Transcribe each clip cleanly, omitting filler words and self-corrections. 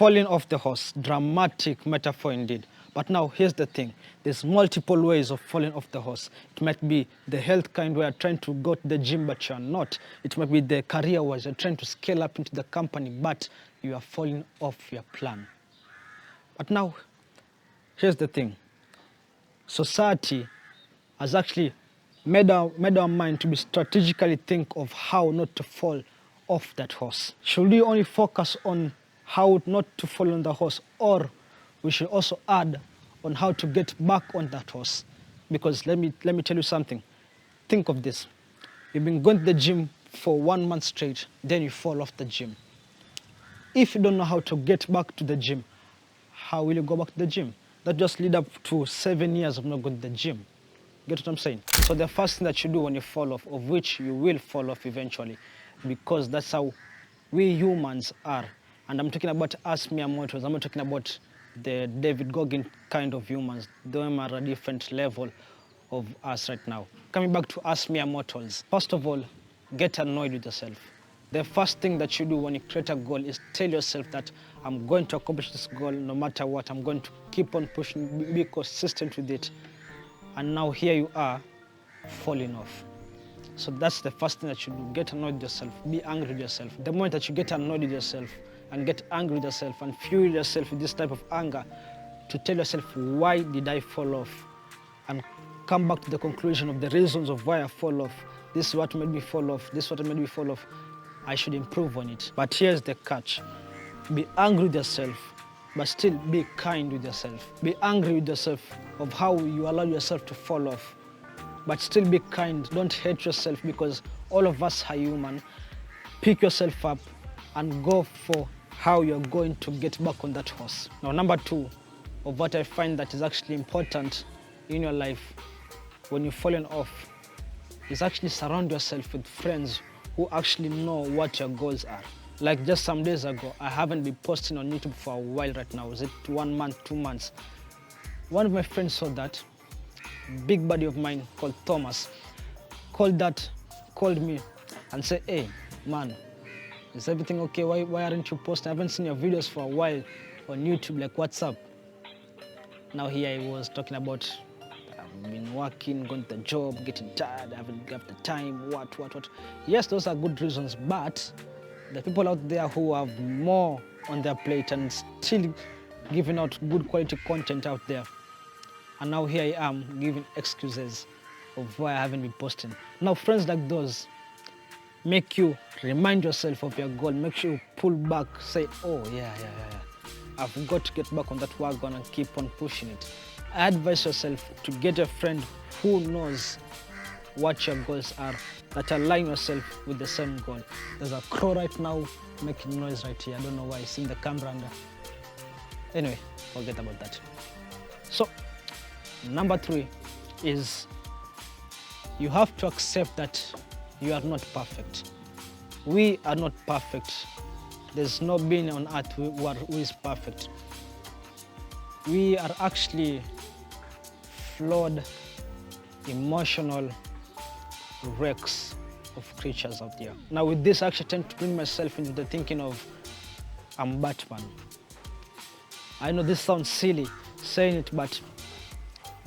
falling off the horse, dramatic metaphor indeed. But now here's the thing. There's multiple ways of falling off the horse. It might be the health kind where you're trying to go to the gym but you're not. It might be the career wise, you're trying to scale up into the company but you are falling off your plan. But now, here's the thing. Society has actually made our mind to be strategically think of how not to fall off that horse. Should we only focus on how not to fall on the horse, or we should also add on how to get back on that horse? Because let me tell you something. Think of this. You've been going to the gym for 1 month straight, then you fall off the gym. If you don't know how to get back to the gym, how will you go back to the gym? That just lead up to 7 years of not going to the gym. Get what I'm saying? So the first thing that you do when you fall off, of which you will fall off eventually, because that's how we humans are. And I'm talking about us mere mortals. I'm not talking about the David Goggin kind of humans. They are a different level of us right now. Coming back to us mere mortals. First of all, get annoyed with yourself. The first thing that you do when you create a goal is tell yourself that I'm going to accomplish this goal no matter what. I'm going to keep on pushing, be consistent with it. And now here you are, falling off. So that's the first thing that you do. Get annoyed with yourself. Be angry with yourself. The moment that you get annoyed with yourself and get angry with yourself and fuel yourself with this type of anger, to tell yourself, why did I fall off? And come back to the conclusion of the reasons of why I fall off. This is what made me fall off. This is what made me fall off. I should improve on it. But here's the catch. Be angry with yourself, but still be kind with yourself. Be angry with yourself of how you allow yourself to fall off, but still be kind. Don't hate yourself, because all of us are human. Pick yourself up and go for how you're going to get back on that horse. Now, number 2 of what I find that is actually important in your life when you're falling off is actually surround yourself with friends who actually know what your goals are. Like just some days ago, I haven't been posting on YouTube for a while right now. Is it 1 month, 2 months? One of my friends saw that. Big buddy of mine called Thomas called me and said, hey, man, is everything okay? Why aren't you posting? I haven't seen your videos for a while on YouTube. Like, what's up? Now here I was talking about I've been working, going to the job, getting tired, I haven't got the time, what. Yes, those are good reasons, but the people out there who have more on their plate and still giving out good quality content out there. And now here I am giving excuses of why I haven't been posting. Now, friends like those make you remind yourself of your goal, make you pull back, say, oh, yeah. I've got to get back on that wagon and keep on pushing it. I advise yourself to get a friend who knows what your goals are, that align yourself with the same goal. There's a crow right now making noise right here. I don't know why. It's in the camera under. Anyway, forget about that. So, number 3 is you have to accept that you are not perfect. We are not perfect. There's no being on earth who is perfect. We are actually flawed, emotional wrecks of creatures out there. Now with this, I actually tend to bring myself into the thinking of, I'm Batman. I know this sounds silly saying it, but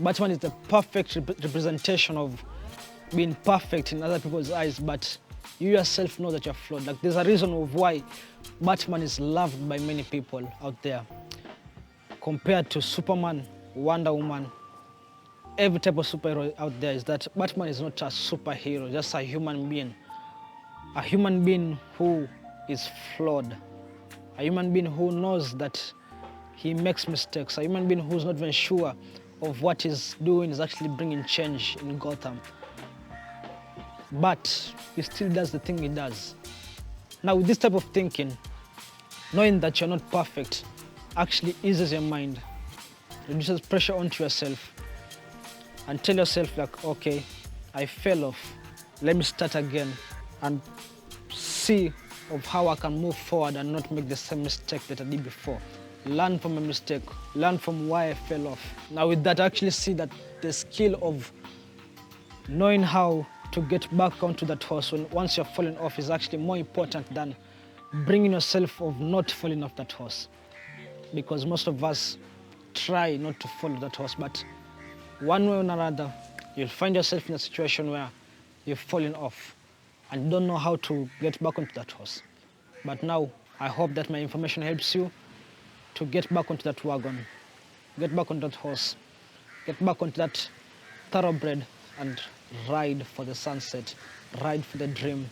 Batman is the perfect representation of being perfect in other people's eyes, but you yourself know that you're flawed. Like, there's a reason of why Batman is loved by many people out there. Compared to Superman, Wonder Woman, every type of superhero out there, is that Batman is not a superhero, just a human being. A human being who is flawed. A human being who knows that he makes mistakes. A human being who's not even sure of what he's doing is actually bringing change in Gotham. But he still does the thing he does. Now, with this type of thinking, knowing that you're not perfect actually eases your mind, reduces pressure onto yourself, and tell yourself, like, okay, I fell off. Let me start again and see of how I can move forward and not make the same mistake that I did before. Learn from a mistake, learn from why I fell off. Now with that, I actually see that the skill of knowing how to get back onto that horse once you're falling off is actually more important than bringing yourself of not falling off that horse. because most of us try not to follow that horse, but one way or another, you'll find yourself in a situation where you've fallen off and don't know how to get back onto that horse. But now, I hope that my information helps you to get back onto that wagon, get back onto that horse, get back onto that thoroughbred and ride for the sunset, ride for the dream,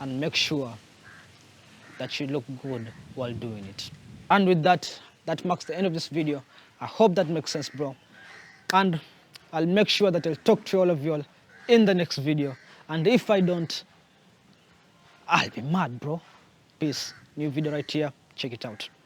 and make sure that you look good while doing it. And with that, that marks the end of this video. I hope that makes sense, bro. And I'll make sure that I'll talk to all of you all in the next video. And if I don't, I'll be mad, bro. Peace. New video right here. Check it out.